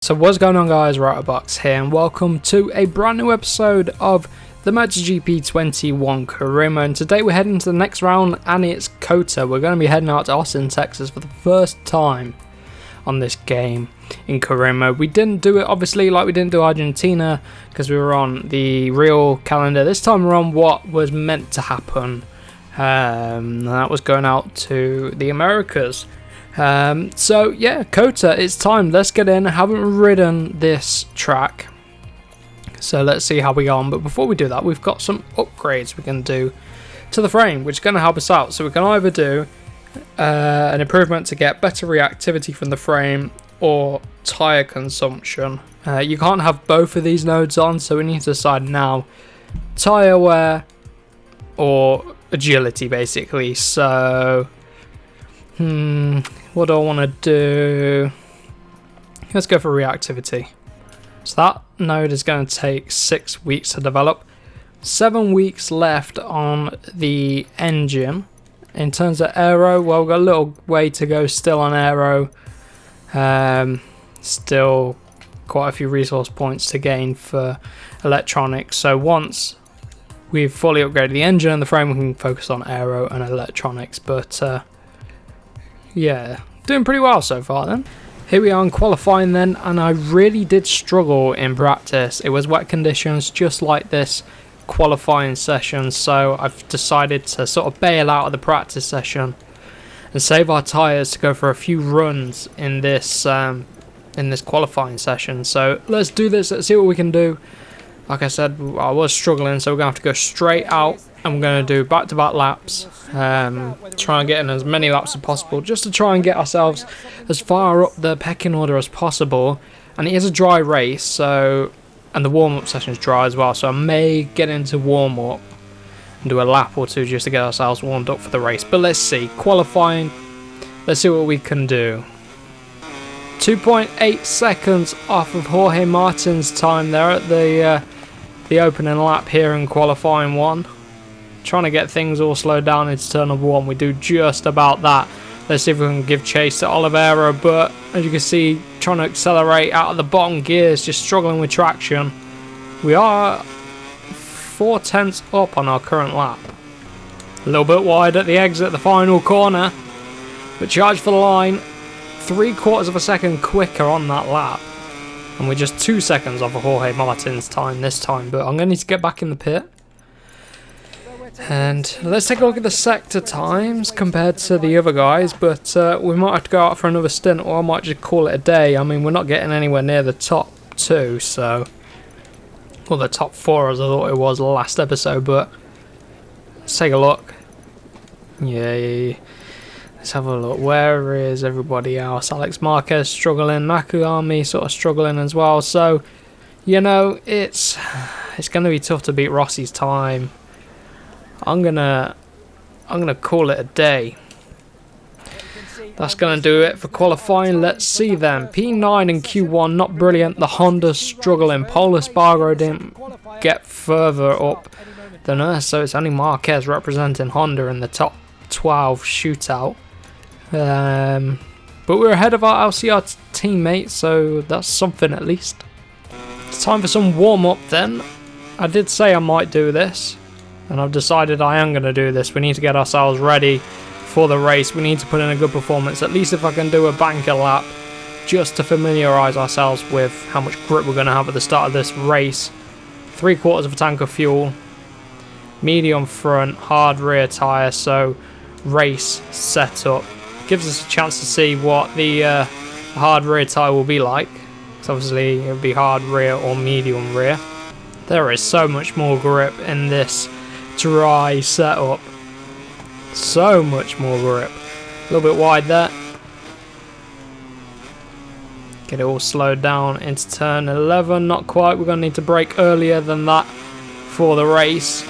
So what's going on, guys? Writerbox here, and welcome to a brand new episode of the MotoGP 21 career mode. And today we're heading to the next round, and it's COTA. We're going to be heading out to Austin, Texas for the first time on this game in career mode. We didn't do it, obviously, like we didn't do Argentina, because we were on the real calendar. This time we're on what was meant to happen, and that was going out to the Americas. So yeah, COTA, it's time. Let's get in. I haven't ridden this track, so let's see how we go on. But before we do that, we've got some upgrades we can do to the frame, which is going to help us out. So we can either do an improvement to get better reactivity from the frame or tire consumption. You can't have both of these nodes on, so we need to decide now: tire wear or agility, basically. So what do I want to do? Let's go for reactivity. So that node is going to take 6 weeks to develop. 7 weeks left on the engine. In terms of aero, well, we've got a little way to go still on aero. Still quite a few resource points to gain for electronics. So once we've fully upgraded the engine and the frame, we can focus on aero and electronics. But yeah, doing pretty well so far then. Here we are in qualifying then, and I really did struggle in practice. It was wet conditions just like this qualifying session, so I've decided to sort of bail out of the practice session and save our tyres to go for a few runs in this qualifying session. So let's do this, let's see what we can do. Like I said, I was struggling, so we're going to have to go straight out, and we're going to do back-to-back laps, try and get in as many laps as possible, just to try and get ourselves as far up the pecking order as possible. And it is a dry race, so, and the warm-up session is dry as well, so I may get into warm-up and do a lap or two just to get ourselves warmed up for the race. But let's see, qualifying, let's see what we can do. 2.8 seconds off of Jorge Martin's time there at the opening lap here in qualifying one. Trying to get things all slowed down into turn number one. We do just about that. Let's see if we can give chase to Oliveira, but as you can see, trying to accelerate out of the bottom gears, just struggling with traction. We are 4 tenths up on our current lap. A little bit wide at the exit, the final corner, but charge for the line. 3/4 of a second quicker on that lap, and we're just 2 seconds off of Jorge Martin's time this time. But I'm going to need to get back in the pit, and let's take a look at the sector times compared to the other guys. But we might have to go out for another stint, or I might just call it a day. I mean, we're not getting anywhere near the top 2, so, well, the top 4 as I thought it was last episode. But let's take a look. Yeah. Let's have a look. Where is everybody else? Alex Marquez struggling. Nakagami sort of struggling as well. So, you know, it's going to be tough to beat Rossi's time. I'm gonna call it a day. That's going to do it for qualifying. Let's see then. P9 and Q1, not brilliant. The Honda's struggling. Pol Espargaro didn't get further up than us, so it's only Marquez representing Honda in the top 12 shootout. But we're ahead of our LCR teammates, so that's something at least. It's time for some warm-up then. I did say I might do this, and I've decided I am going to do this. We need to get ourselves ready for the race. We need to put in a good performance, at least if I can do a banker lap, just to familiarise ourselves with how much grip we're going to have at the start of this race. 3/4 of a tank of fuel, medium front, hard rear tyre, so race setup gives us a chance to see what the hard rear tyre will be like. So obviously it would be hard rear or medium rear. There is so much more grip in this dry setup. So much more grip. A little bit wide there. Get it all slowed down into turn 11. Not quite. We're going to need to brake earlier than that for the race.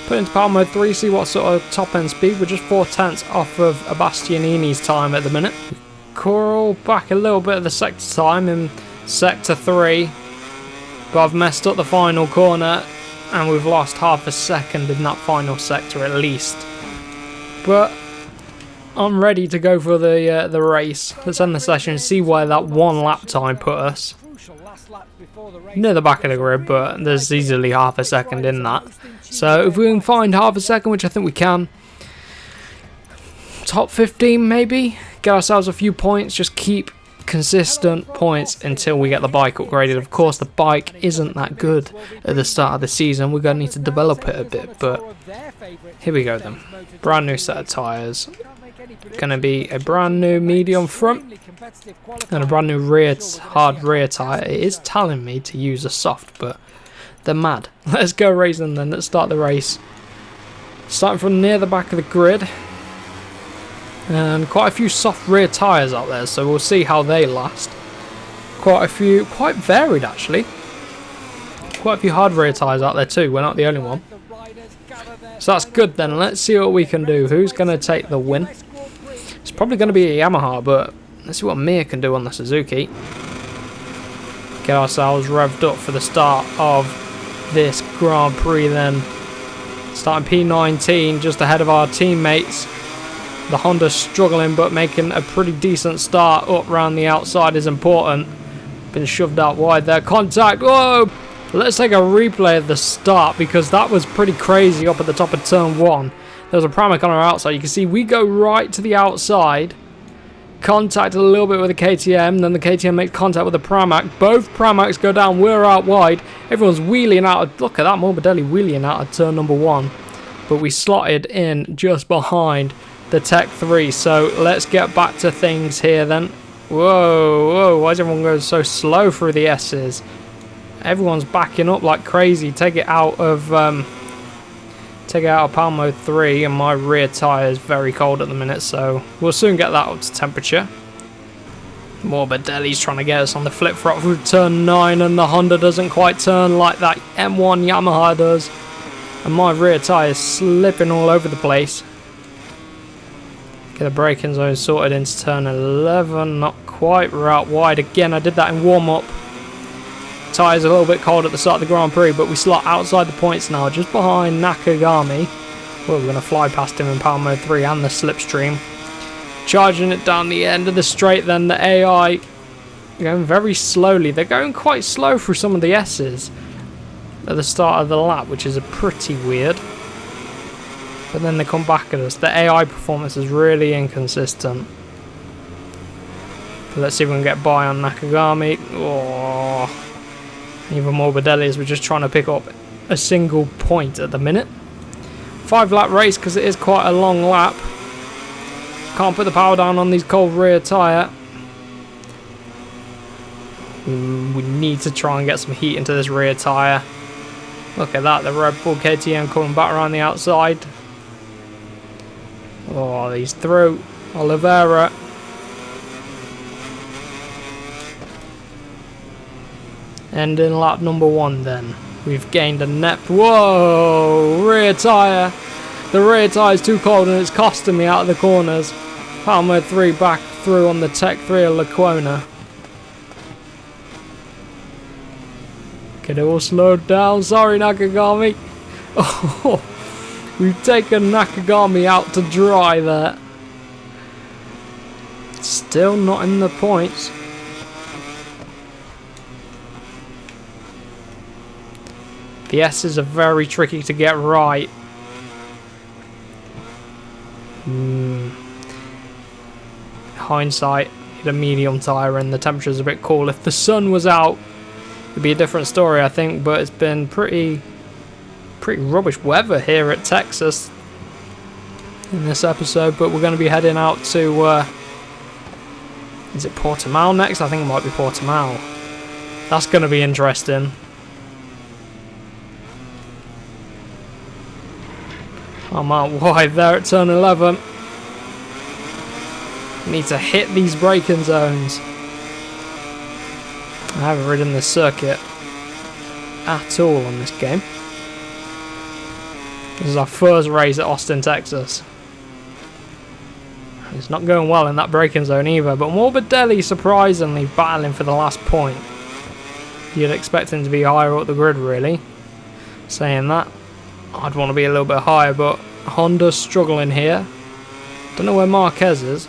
Put into power mode 3, see what sort of top end speed. We're just 4 tenths off of Bastianini's time at the minute. Crawl back a little bit of the sector time in sector 3, but I've messed up the final corner, and we've lost half a second in that final sector at least. But I'm ready to go for the race. Let's end the session and see where that 1 lap time put us. Near the back of the grid, but there's easily half a second in that. So if we can find half a second, which I think we can, top 15 maybe, get ourselves a few points, just keep consistent points until we get the bike upgraded. Of course, the bike isn't that good at the start of the season. We're going to need to develop it a bit, but here we go then. Brand new set of tyres. Going to be a brand new medium front and a brand new hard rear tyre. It is telling me to use a soft, but they're mad. Let's go racing then. Let's start the race. Starting from near the back of the grid. And quite a few soft rear tyres out there, so we'll see how they last. Quite a few, quite varied actually. Quite a few hard rear tyres out there too, we're not the only one. So that's good then, let's see what we can do. Who's going to take the win? It's probably going to be a Yamaha, but let's see what Mir can do on the Suzuki. Get ourselves revved up for the start of this Grand Prix then. Starting P19, just ahead of our teammates. The Honda's struggling, but making a pretty decent start up round the outside is important. Been shoved out wide there. Contact. Whoa! Let's take a replay of the start because that was pretty crazy up at the top of turn 1. There's a Pramac on our outside. You can see we go right to the outside. Contact a little bit with the KTM. Then the KTM makes contact with the Pramac. Both Pramacs go down. We're out wide. Everyone's wheeling out of... Look at that Morbidelli wheeling out of turn number 1. But we slotted in just behind the Tech 3, so let's get back to things here then. Whoa, why does everyone go so slow through the S's? Everyone's backing up like crazy. Take it out of Power Mode 3, and my rear tyre is very cold at the minute, so we'll soon get that up to temperature. Morbidelli's trying to get us on the flip flop through turn 9, and the Honda doesn't quite turn like that M1 Yamaha does, and my rear tyre is slipping all over the place. Get the braking zone sorted into turn 11. Not quite. We're out wide again. I did that in warm-up. Tyres a little bit cold at the start of the Grand Prix, but we slot outside the points now, just behind Nakagami. Well, we're going to fly past him in Power Mode 3 and the Slipstream. Charging it down the end of the straight then. The AI going very slowly. They're going quite slow through some of the S's at the start of the lap, which is pretty weird. But then they come back at us. The AI performance is really inconsistent. But let's see if we can get by on Nakagami. Oh, even Morbidelli as we're just trying to pick up a single point at the minute. 5-lap race because it is quite a long lap. Can't put the power down on these cold rear tyre. We need to try and get some heat into this rear tyre. Look at that, the Red Bull KTM coming back around the outside. Oh, he's through. Oliveira. And in lap number 1 then. We've gained a net. Whoa! Rear tyre. The rear tyre is too cold and it's costing me out of the corners. Power Mode 3 back through on the Tech 3 of Lecuona. Get it all slowed down. Sorry, Nakagami. Oh. We've taken Nakagami out to dry there. Still not in the points. The S's are very tricky to get right. Hindsight, need a medium tyre and the temperature's a bit cool. If the sun was out, it'd be a different story, I think, but it's been pretty rubbish weather here at Texas in this episode, but we're going to be heading out to is it Portimao next? I think it might be Portimao. That's going to be interesting. I'm out wide there at turn 11. Need to hit these braking zones. I haven't ridden this circuit at all on this game. This is our first race at Austin, Texas. It's not going well in that braking zone either, but Morbidelli surprisingly battling for the last point. You'd expect him to be higher up the grid, really. Saying that, I'd want to be a little bit higher, but Honda's struggling here. Don't know where Marquez is,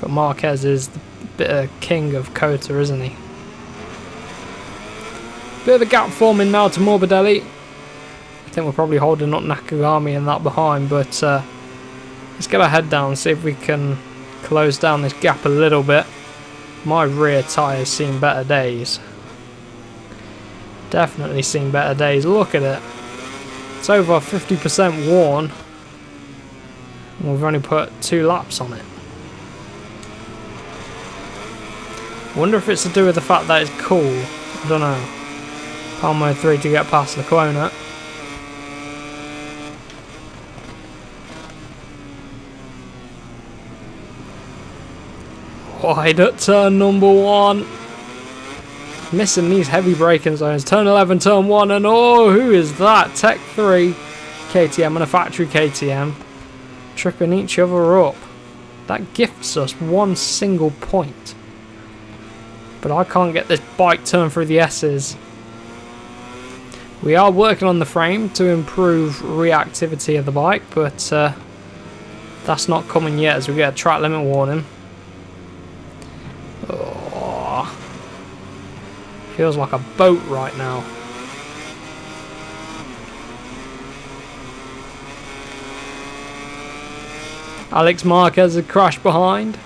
but Marquez is the bit of king of COTA, isn't he? Bit of a gap forming now to Morbidelli. I think we're probably holding up Nakagami and that behind, but let's get our head down and see if we can close down this gap a little bit. My rear tyre's seen better days. Definitely seen better days. Look at it. It's over 50% worn. And we've only put 2 laps on it. I wonder if it's to do with the fact that it's cool. I don't know. Palmo 3 to get past Lecona. Wide at turn number 1. Missing these heavy braking zones. Turn 11, turn 1, and oh, who is that? Tech 3 KTM and a factory KTM. Tripping each other up. That gifts us 1 single point. But I can't get this bike turned through the S's. We are working on the frame to improve reactivity of the bike, but that's not coming yet as we get a track limit warning. Oh, feels like a boat right now. Alex Marquez had crashed behind.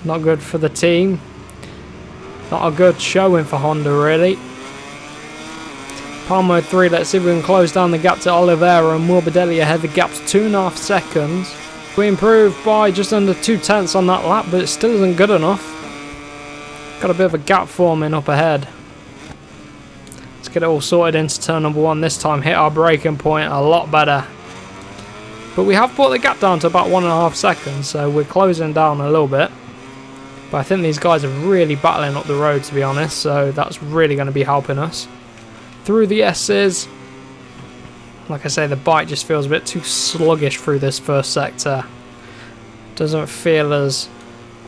Not good for the team. Not a good showing for Honda, really. Palmo 3, let's see if we can close down the gap to Oliveira, and Morbidelli ahead. The gap's 2.5 seconds. We improved by just under 0.2 on that lap, but it still isn't good enough. Got a bit of a gap forming up ahead. Let's get it all sorted into turn number 1 this time. Hit our braking point a lot better. But we have brought the gap down to about 1.5 seconds, so we're closing down a little bit. But I think these guys are really battling up the road, to be honest, so that's really going to be helping us. Through the S's. Like I say, the bike just feels a bit too sluggish through this first sector. Doesn't feel as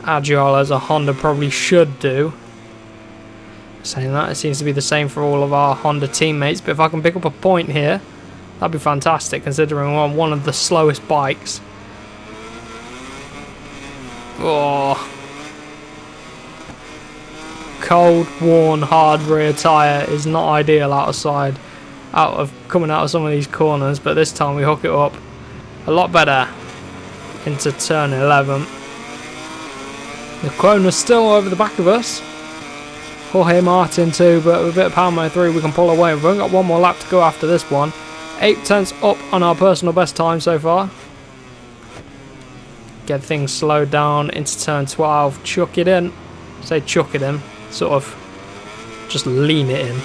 agile as a Honda probably should do. Saying that, it seems to be the same for all of our Honda teammates, but if I can pick up a point here, that'd be fantastic, considering we're on one of the slowest bikes. Oh. Cold, worn, hard rear tyre is not ideal coming out of some of these corners, but this time we hook it up a lot better into turn 11. The Quona's still over the back of us. Jorge Martin too, but with a bit of Palmo 3 we can pull away. We've only got 1 more lap to go after this one. 0.8 up on our personal best time so far. Get things slowed down into turn 12. Chuck it in. Say chuck it in. Sort of just lean it in.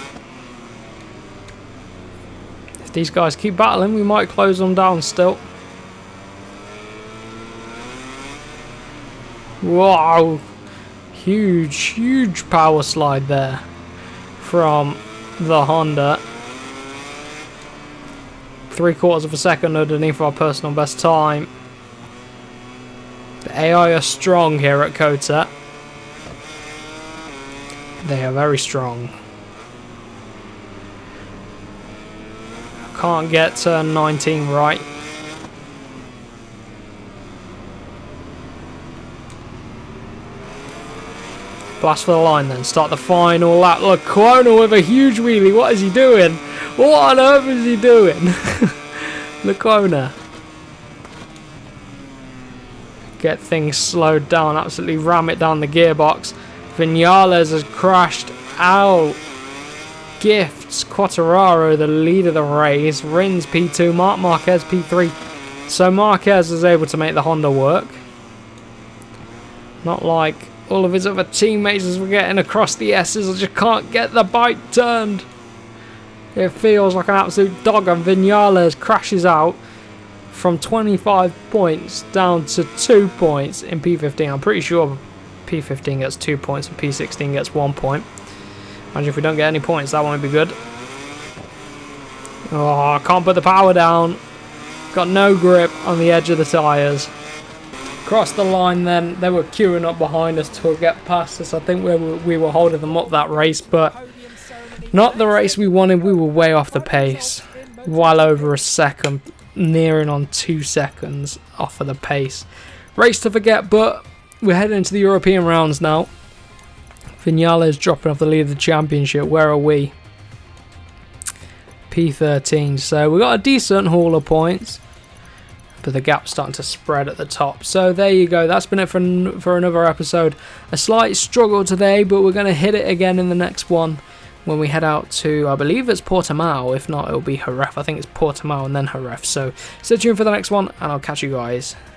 If these guys keep battling, we might close them down still. Wow, huge power slide there from the Honda. 3/4 of a second underneath our personal best time. The AI are strong here at COTA. They are very strong. Can't get turn 19 right. Blast for the line then. Start the final lap. Look, Quona with a huge wheelie. What is he doing? What on earth is he doing? Lecona. Get things slowed down. Absolutely ram it down the gearbox. Vinales has crashed out. Gifts Quartararo the lead of the race. Rins P2. Marc Marquez P3. So Marquez is able to make the Honda work. Not like all of his other teammates as we're getting across the S's. I just can't get the bike turned. It feels like an absolute dog, and Vinales crashes out from 25 points down to 2 points in P15. I'm pretty sure P15 gets 2 points and P16 gets 1 point. Imagine if we don't get any points, that won't be good. Oh, I can't put the power down. Got no grip on the edge of the tyres. Cross the line then. They were queuing up behind us to get past us. I think we were holding them up that race, but not the race we wanted. We were way off the pace. Well over a second nearing on 2 seconds off of the pace. Race to forget, but we're heading into the European rounds now. Vinales dropping off the lead of the championship. Where are we? P13. So we got a decent haul of points, but the gap's starting to spread at the top. So there you go. That's been it for another episode. A slight struggle today, but we're going to hit it again in the next one when we head out to, I believe it's Portimao. If not, it'll be Jerez. I think it's Portimao and then Jerez. So stay tuned for the next one, and I'll catch you guys